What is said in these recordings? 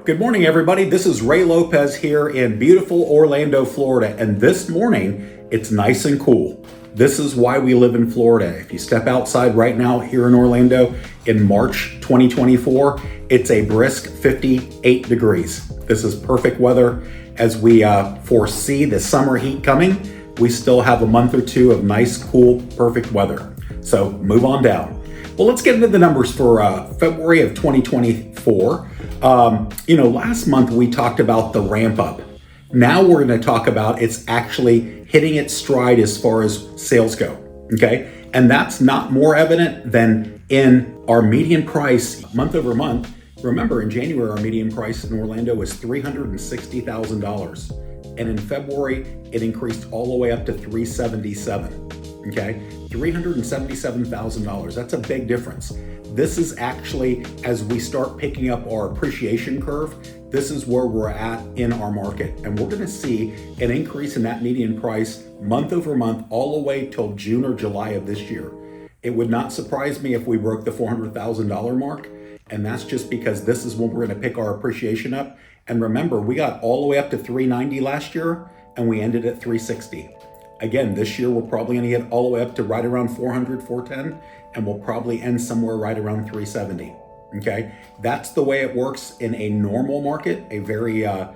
Good morning, everybody. This is Ray Lopez here in beautiful Orlando, Florida. And this morning, it's nice and cool. This is why we live in Florida. If you step outside right now here in Orlando in March 2024, it's a brisk 58 degrees. This is perfect weather. As we foresee the summer heat coming, we still have a month or two of nice, cool, perfect weather. So move on down. Well, let's get into the numbers for February of 2024. Last month we talked about the ramp up. Now we're going to talk about it's actually hitting its stride as far as sales go. Okay. And that's not more evident than in our median price month over month. Remember, in January, our median price in Orlando was $360,000. And in February, it increased all the way up to $377,000. Okay, $377,000. That's a big difference. This is actually, as we start picking up our appreciation curve, this is where we're at in our market. And we're going to see an increase in that median price month over month, all the way till June or July of this year. It would not surprise me if we broke the $400,000 mark. And that's just because this is when we're going to pick our appreciation up. And remember, we got all the way up to 390 last year and we ended at 360. Again, this year we're probably going to get all the way up to right around 400, 410, and we'll probably end somewhere right around 370. Okay, that's the way it works in a normal market. A very, I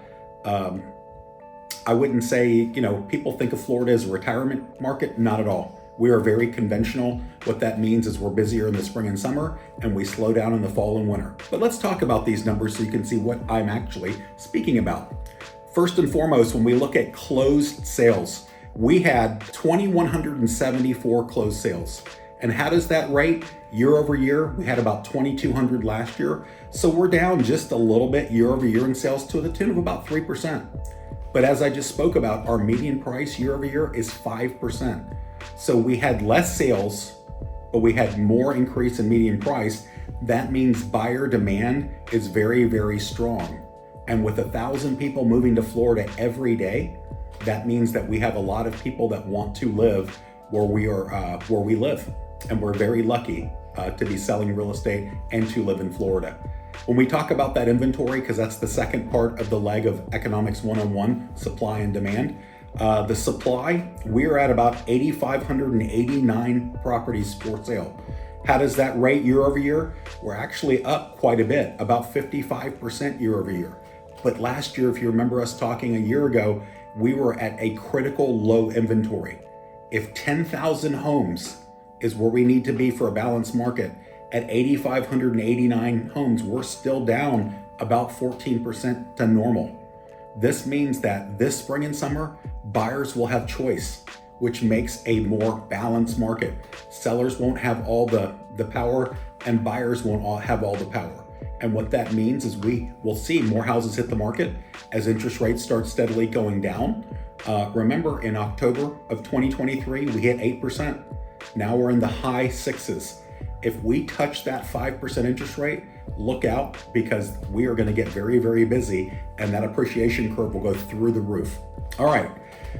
wouldn't say, people think of Florida as a retirement market. Not at all. We are very conventional. What that means is we're busier in the spring and summer, and we slow down in the fall and winter. But let's talk about these numbers so you can see what I'm actually speaking about. First and foremost, when we look at closed sales, we had 2,174 closed sales. And how does that rate year over year? We had about 2,200 last year. So we're down just a little bit year over year in sales to the tune of about 3%. But as I just spoke about, our median price year over year is 5%. So we had less sales, but we had more increase in median price. That means buyer demand is very, very strong. And with 1,000 people moving to Florida every day, that means that we have a lot of people that want to live where we live. And we're very lucky to be selling real estate and to live in Florida. When we talk about that inventory, because that's the second part of the leg of Economics 101, supply and demand. The supply, we're at about 8,589 properties for sale. How does that rate year over year? We're actually up quite a bit, about 55% year over year. But last year, if you remember us talking a year ago, we were at a critical low inventory. If 10,000 homes is where we need to be for a balanced market, at 8,589 homes, we're still down about 14% to normal. This means that this spring and summer, buyers will have choice, which makes a more balanced market. Sellers won't have all the power and buyers won't all have all the power. And what that means is we will see more houses hit the market as interest rates start steadily going down. Remember, in October of 2023, we hit 8%. Now we're in the high sixes. If we touch that 5% interest rate, look out, because we are going to get very, very busy and that appreciation curve will go through the roof. All right.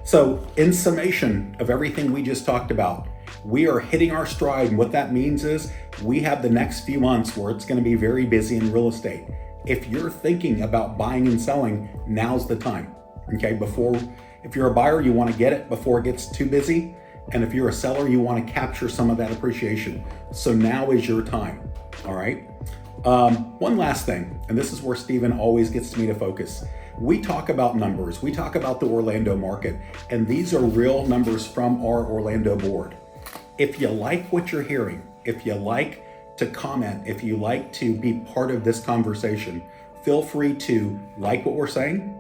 So in summation of everything we just talked about, we are hitting our stride. And what that means is we have the next few months where it's going to be very busy in real estate. If you're thinking about buying and selling, now's the time. Okay. If you're a buyer, you want to get it before it gets too busy. And if you're a seller, you want to capture some of that appreciation. So now is your time. All right. One last thing, and this is where Stephen always gets me to focus. We talk about numbers. We talk about the Orlando market, and these are real numbers from our Orlando board. If you like what you're hearing, if you like to comment, if you like to be part of this conversation, feel free to like what we're saying.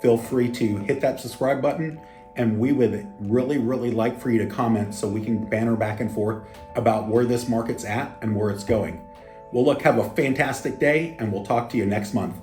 Feel free to hit that subscribe button. And we would really, really like for you to comment so we can banter back and forth about where this market's at and where it's going. Well, look, have a fantastic day, and we'll talk to you next month.